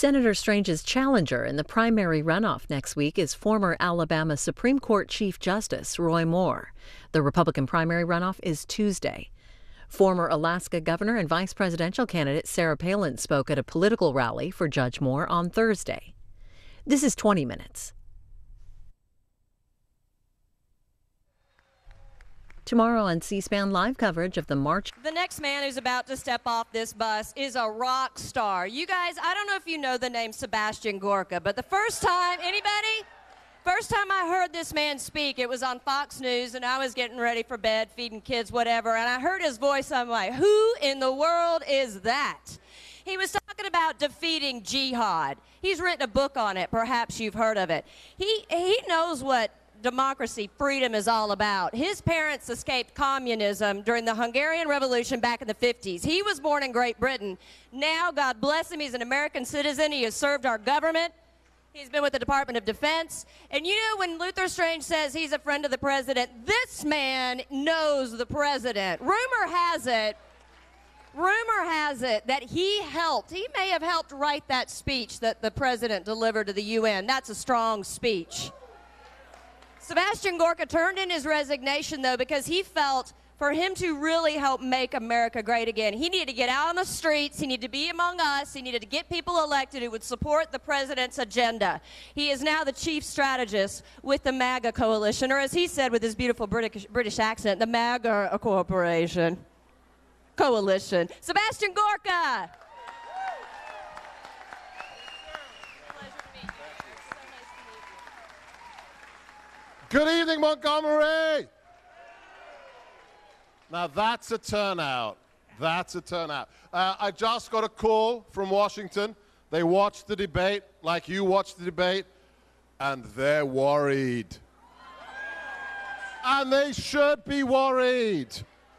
Senator Strange's challenger in the primary runoff next week is former Alabama Supreme Court Chief Justice Roy Moore. The Republican primary runoff is Tuesday. Former Alaska governor and vice presidential candidate Sarah Palin spoke at a political rally for Judge Moore on Thursday. This is 20 Minutes. Tomorrow on C-SPAN live coverage of the march. The next man who's about to step off this bus is a rock star. You guys, I don't know if you know the name Sebastian Gorka, but the first time, anybody? First time I heard this man speak, it was on Fox News, and I was getting ready for bed, feeding kids, whatever, and I heard his voice. I'm like, who in the world is that? He was talking about defeating jihad. He's written a book on it. Perhaps you've heard of it. He knows what democracy, freedom is all about. His parents escaped communism during the Hungarian Revolution back in the 50s. He was born in Great Britain. Now, God bless him, he's an American citizen. He has served our government. He's been with the Department of Defense. And you know, when Luther Strange says he's a friend of the president, this man knows the president. Rumor has it that he may have helped write that speech that the president delivered to the UN. That's a strong speech. Sebastian Gorka turned in his resignation, though, because he felt for him to really help make America great again, he needed to get out on the streets, he needed to be among us, he needed to get people elected who would support the president's agenda. He is now the chief strategist with the MAGA coalition, or as he said with his beautiful British accent, the MAGA coalition. Sebastian Gorka! Good evening, Montgomery. Now that's a turnout. That's a turnout. I just got a call from Washington. They watched the debate like you watched the debate, and they're worried. And they should be worried.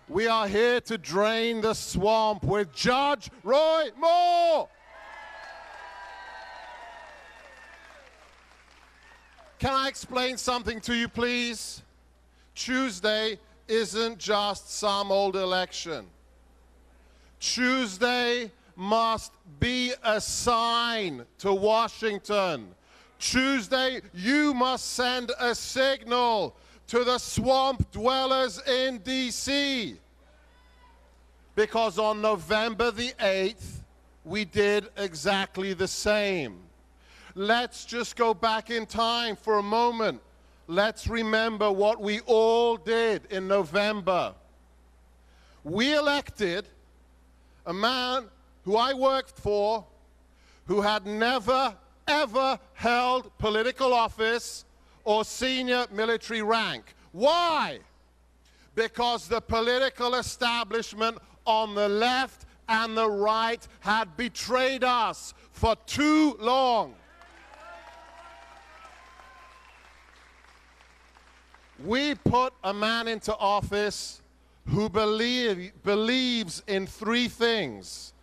We are here to drain the swamp with Judge Roy Moore. Can I explain something to you, please? Tuesday isn't just some old election. Tuesday must be a sign to Washington. Tuesday, you must send a signal to the swamp dwellers in D.C. Because on November the 8th, we did exactly the same. Let's just go back in time for a moment. Let's remember what we all did in November. We elected a man who I worked for, who had never, ever held political office or senior military rank. Why? Because the political establishment on the left and the right had betrayed us for too long. We put a man into office who believes in three things.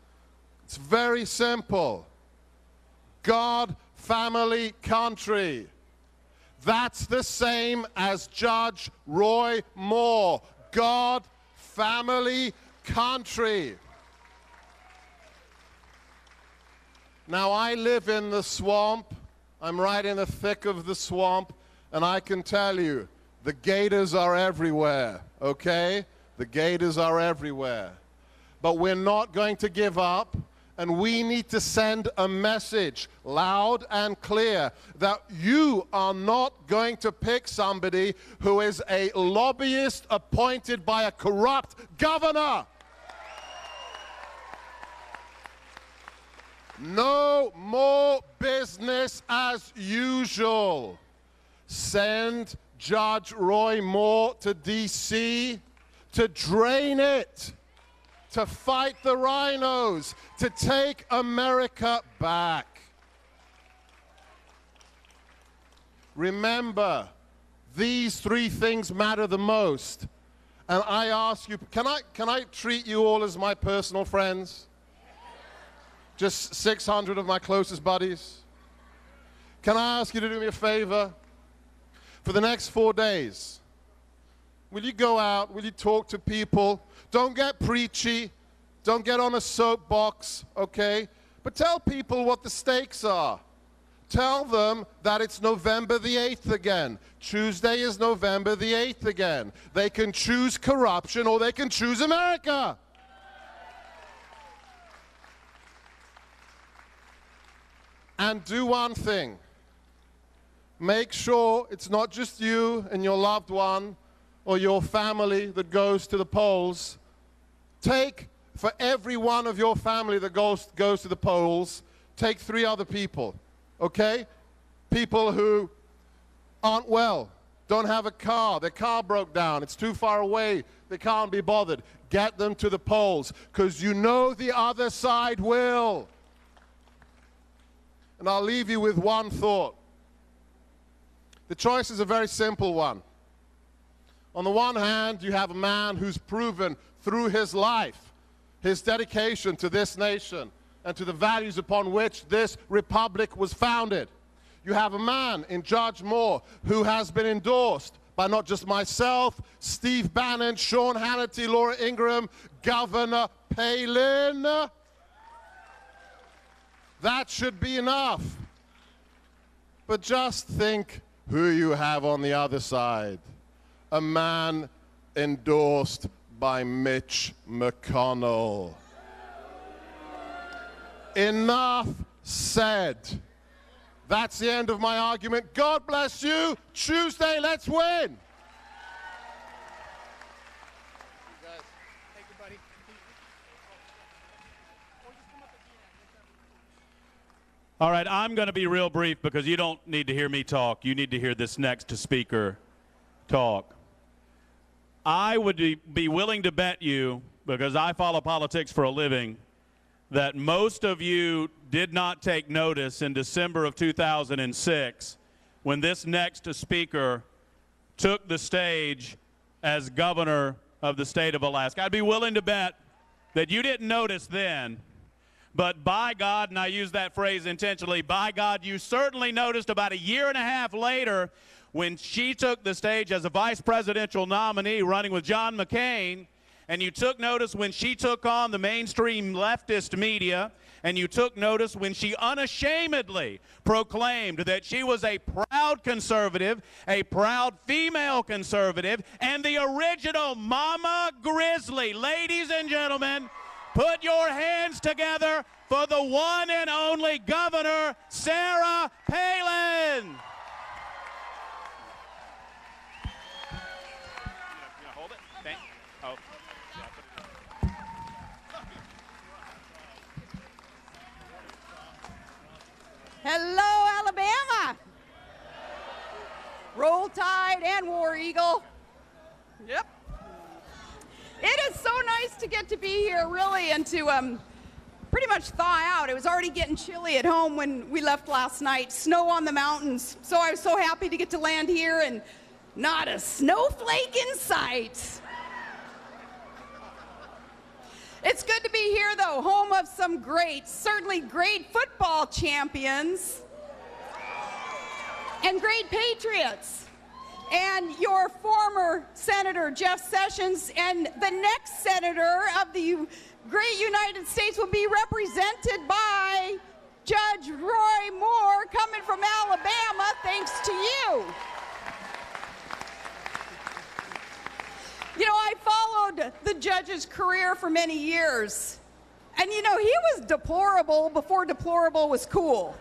It's very simple. God, family, country. That's the same as Judge Roy Moore. God, family, country. Now, I live in the swamp. I'm right in the thick of the swamp, and I can tell you, the gators are everywhere, okay? The gators are everywhere. But we're not going to give up, and we need to send a message loud and clear that you are not going to pick somebody who is a lobbyist appointed by a corrupt governor. No more business as usual. Send Judge Roy Moore to D.C. to drain it, to fight the rhinos, to take America back. Remember, these three things matter the most. And I ask you, can I treat you all as my personal friends? Just 600 of my closest buddies? Can I ask you to do me a favor? For the next 4 days, will you go out? Will you talk to people? Don't get preachy. Don't get on a soapbox, okay? But tell people what the stakes are. Tell them that it's November the 8th again. Tuesday is November the 8th again. They can choose corruption or they can choose America. And do one thing. Make sure it's not just you and your loved one or your family that goes to the polls. Take, for every one of your family that goes to the polls, take 3 other people, okay? People who aren't well, don't have a car, their car broke down, it's too far away, they can't be bothered. Get them to the polls, because you know the other side will. And I'll leave you with one thought. The choice is a very simple one. On the one hand, you have a man who's proven through his life, his dedication to this nation and to the values upon which this republic was founded. You have a man in Judge Moore who has been endorsed by not just myself, Steve Bannon, Sean Hannity, Laura Ingraham, Governor Palin. That should be enough. But just think who you have on the other side. A man endorsed by Mitch McConnell. Enough said. That's the end of my argument. God bless you. Tuesday, let's win. All right, I'm going to be real brief because you don't need to hear me talk. You need to hear this next speaker talk. I would be willing to bet you, because I follow politics for a living, that most of you did not take notice in December of 2006 when this next speaker took the stage as governor of the state of Alaska. I'd be willing to bet that you didn't notice then. But by God, and I use that phrase intentionally, by God, you certainly noticed about a year and a half later when she took the stage as a vice presidential nominee running with John McCain, and you took notice when she took on the mainstream leftist media, and you took notice when she unashamedly proclaimed that she was a proud conservative, a proud female conservative, and the original Mama Grizzly. Ladies and gentlemen, put your hands together for the one and only Governor Sarah Palin. Hold it. Oh. Hello, Alabama. Roll Tide and War Eagle. Yep. It is so nice to get to be here, really, and to pretty much thaw out. It was already getting chilly at home when we left last night. Snow on the mountains. So I was so happy to get to land here, and not a snowflake in sight. It's good to be here, though, home of some great, certainly great football champions and great patriots. And your former Senator Jeff Sessions and the next Senator of the great United States will be represented by Judge Roy Moore, coming from Alabama, thanks to you. You know, I followed the judge's career for many years. And you know, he was deplorable before deplorable was cool.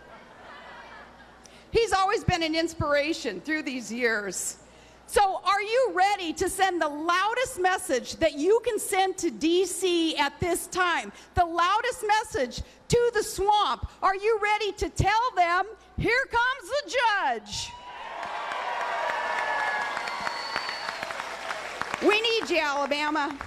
He's always been an inspiration through these years. So are you ready to send the loudest message that you can send to D.C. at this time? The loudest message to the swamp. Are you ready to tell them, here comes the judge? We need you, Alabama.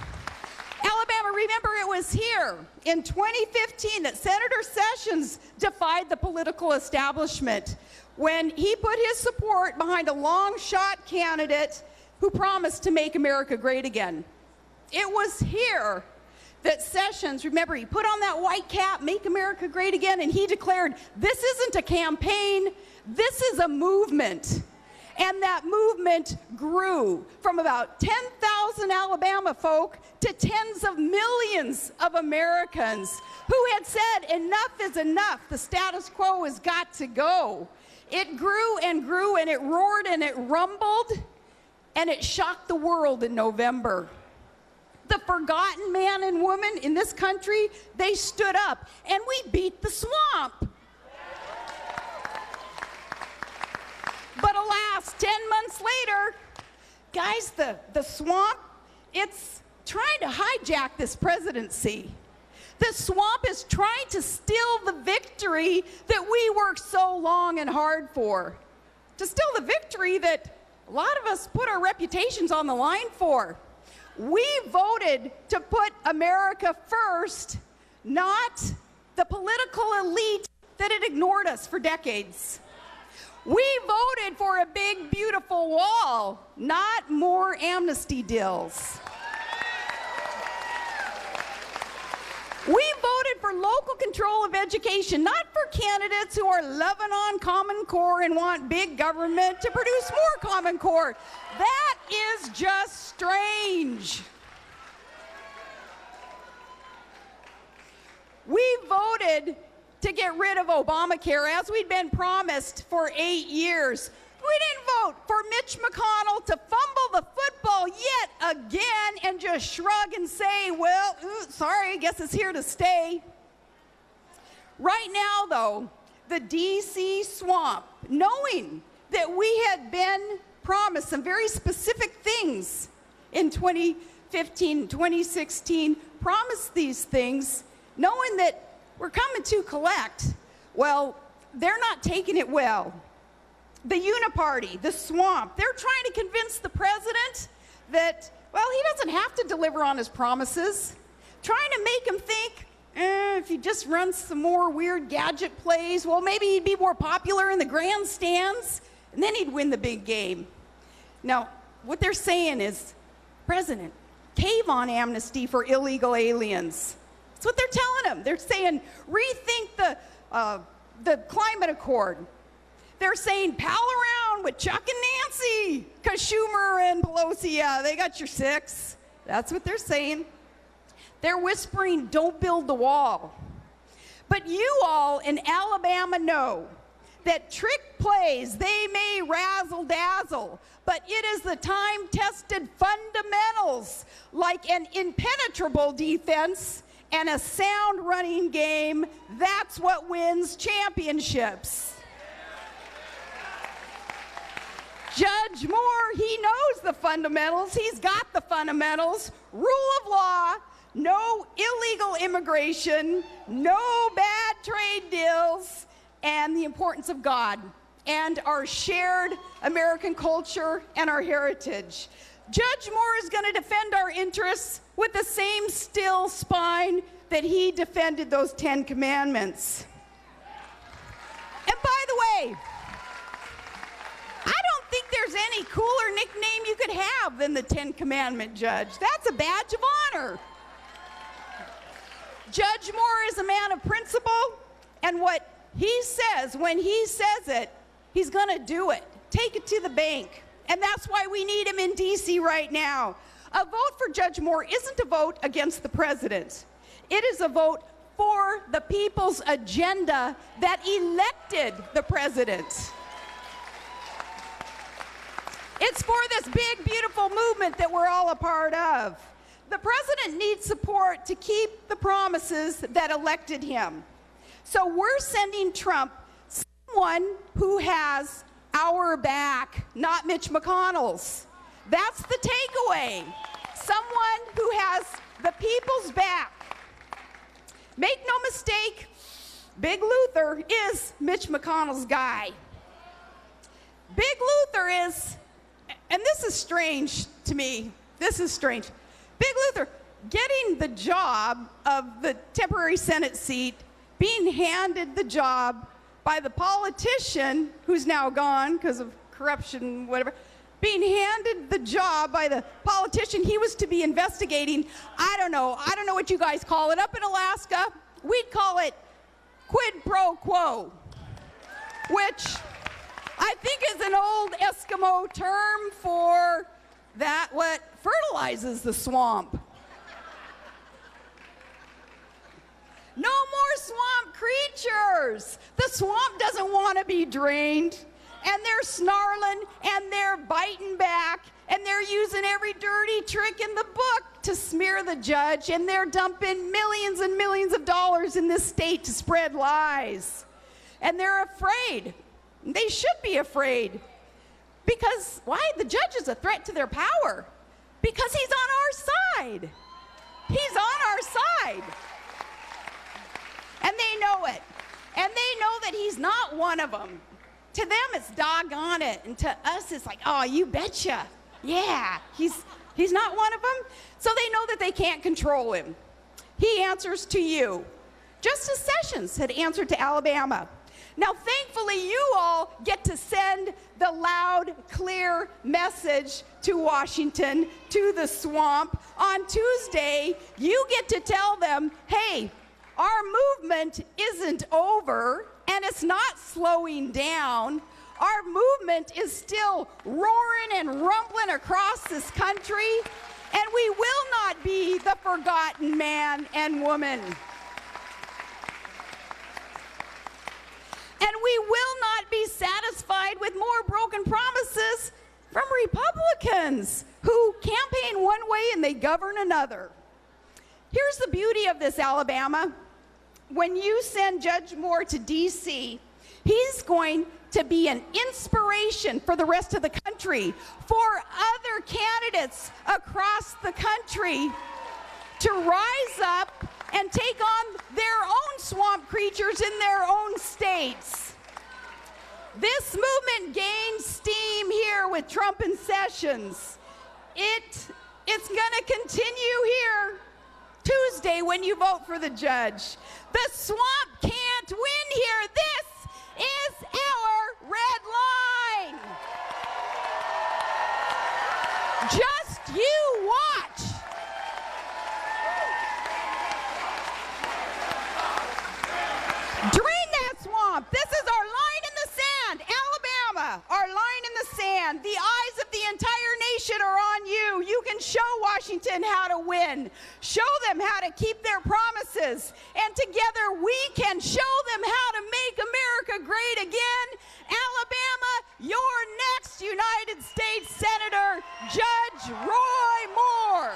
Alabama, remember it was here in 2015 that Senator Sessions defied the political establishment when he put his support behind a long-shot candidate who promised to make America great again. It was here that Sessions, remember, he put on that white cap, make America great again, and he declared, this isn't a campaign, this is a movement. And that movement grew from about 10,000 Alabama folk to tens of millions of Americans who had said, enough is enough, the status quo has got to go. It grew, and it roared, and it rumbled, and it shocked the world in November. The forgotten man and woman in this country, they stood up, and we beat the swamp. But alas, 10 months later, guys, the swamp, it's trying to hijack this presidency. The swamp is trying to steal the victory that we worked so long and hard for. To steal the victory that a lot of us put our reputations on the line for. We voted to put America first, not the political elite that had ignored us for decades. We voted for a big, beautiful wall, not more amnesty deals. We voted for local control of education, not for candidates who are loving on Common Core and want big government to produce more Common Core. That is just strange. We voted to get rid of Obamacare as we'd been promised for 8 years. We didn't vote for Mitch McConnell to fumble the football yet again and just shrug and say, well, sorry, I guess it's here to stay. Right now, though, the D.C. swamp, knowing that we had been promised some very specific things in 2015, 2016, promised these things, knowing that we're coming to collect, well, they're not taking it well. The Uniparty, the swamp, they're trying to convince the president that, well, he doesn't have to deliver on his promises. Trying to make him think, if he just runs some more weird gadget plays, well, maybe he'd be more popular in the grandstands, and then he'd win the big game. Now, what they're saying is, President, cave on amnesty for illegal aliens. That's what they're telling him. They're saying, rethink the climate accord. They're saying, pal around with Chuck and Nancy, because Schumer and Pelosi, they got your six. That's what they're saying. They're whispering, don't build the wall. But you all in Alabama know that trick plays, they may razzle-dazzle, but it is the time-tested fundamentals, like an impenetrable defense and a sound running game, that's what wins championships. Judge Moore, he knows the fundamentals. He's got the fundamentals. Rule of law, no illegal immigration, no bad trade deals, and the importance of God and our shared American culture and our heritage. Judge Moore is going to defend our interests with the same still spine that he defended those 10 commandments. And by the way, I don't think there's any cooler nickname you could have than the 10 Commandment Judge. That's a badge of honor. Judge Moore is a man of principle, and what he says, when he says it, he's going to do it. Take it to the bank. And that's why we need him in D.C. right now. A vote for Judge Moore isn't a vote against the president. It is a vote for the people's agenda that elected the president. It's for this big, beautiful movement that we're all a part of. The president needs support to keep the promises that elected him. So we're sending Trump someone who has our back, not Mitch McConnell's. That's the takeaway. Someone who has the people's back. Make no mistake, Big Luther is Mitch McConnell's guy. Big Luther is, and this is strange to me, this is strange. Big Luther getting the job of the temporary Senate seat, being handed the job by the politician who's now gone because of corruption, whatever, being handed the job by the politician he was to be investigating. I don't know what you guys call it. Up in Alaska, we'd call it quid pro quo, which I think is an old Eskimo term for that what fertilizes the swamp. No more swamp creatures. The swamp doesn't want to be drained, and they're snarling, and they're biting back, and they're using every dirty trick in the book to smear the judge, and they're dumping millions and millions of dollars in this state to spread lies. And they're afraid. They should be afraid. Because, why? The judge is a threat to their power. Because he's on our side. He's on our side. And they know it. And they know that he's not one of them. To them, it's doggone it. And to us, it's like, oh, you betcha. Yeah, he's not one of them. So they know that they can't control him. He answers to you. Justice Sessions had answered to Alabama. Now, thankfully, you all get to send the loud, clear message to Washington, to the swamp. On Tuesday, you get to tell them, hey, our movement isn't over, and it's not slowing down. Our movement is still roaring and rumbling across this country, and we will not be the forgotten man and woman. And we will not be satisfied with more broken promises from Republicans who campaign one way and they govern another. Here's the beauty of this, Alabama. When you send Judge Moore to D.C., he's going to be an inspiration for the rest of the country, for other candidates across the country to rise up and take on their own swamp creatures in their own states. This movement gained steam here with Trump and Sessions. It's going to continue here Tuesday when you vote for the judge. The swamp can't win here. This is our red line. Just you watch. Drain that swamp. This is our line in the sand. Alabama, our line in the sand. The eyes of the entire nation are on you. You can show Washington how to win. Show them how to keep their promises. And together we can show them how to make America great again. Alabama, your next United States Senator, Judge Roy Moore.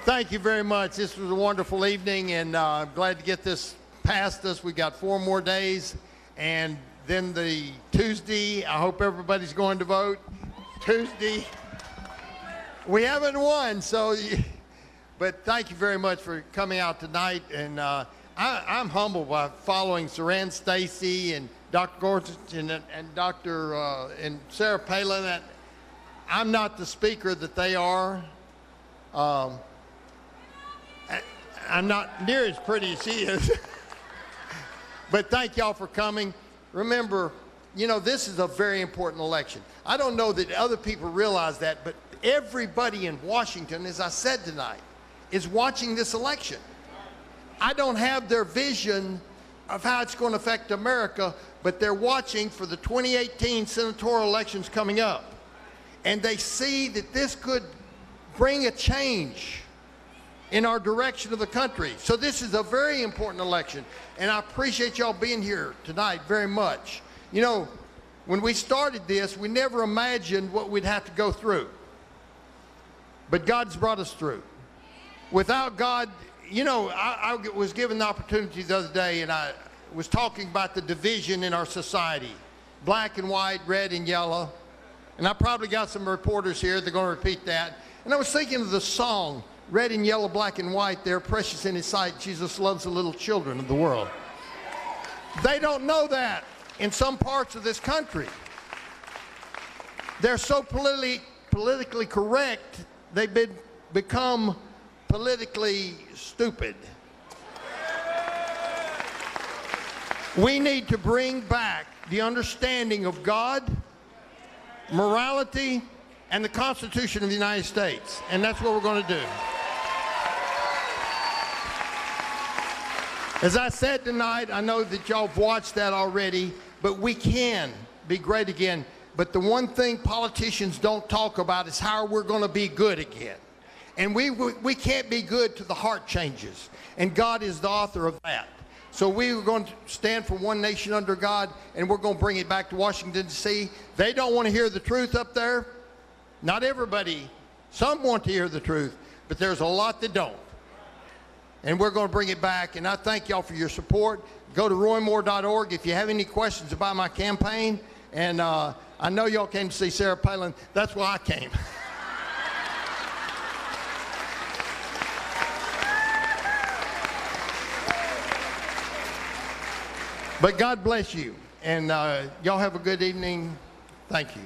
Thank you very much. This was a wonderful evening, and I'm glad to get this past us. We got 4 more days, and then the Tuesday, I hope everybody's going to vote. Tuesday, we haven't won, so, but thank you very much for coming out tonight. And I'm humbled by following Saran Stacy and Dr. Gorsuch and Dr. and Sarah Palin. I'm not the speaker that they are. I'm not near as pretty as she is. But thank y'all for coming. Remember, you know, this is a very important election. I don't know that other people realize that, but everybody in Washington, as I said tonight, is watching this election. I don't have their vision of how it's going to affect America, but they're watching for the 2018 senatorial elections coming up. And they see that this could bring a change in our direction of the country. So this is a very important election, and I appreciate y'all being here tonight very much. You know, when we started this, we never imagined what we'd have to go through. But God's brought us through. Without God, you know, I was given the opportunity the other day, and I was talking about the division in our society. Black and white, red and yellow. And I probably got some reporters here, they're going to repeat that. And I was thinking of the song, red and yellow, black and white, they're precious in his sight. Jesus loves the little children of the world. They don't know that in some parts of this country. they're so politically correct, they've become politically stupid. We need to bring back the understanding of God, morality, and the Constitution of the United States. And that's what we're going to do. As I said tonight, I know that y'all have watched that already, but we can be great again. But the one thing politicians don't talk about is how we're going to be good again. And we can't be good till the heart changes. And God is the author of that. So we are going to stand for one nation under God, and we're going to bring it back to Washington, D.C. They don't want to hear the truth up there. Not everybody. Some want to hear the truth, but there's a lot that don't. And we're going to bring it back, and I thank y'all for your support. Go to roymore.org if you have any questions about my campaign. And I know y'all came to see Sarah Palin. That's why I came. But God bless you, and y'all have a good evening. Thank you.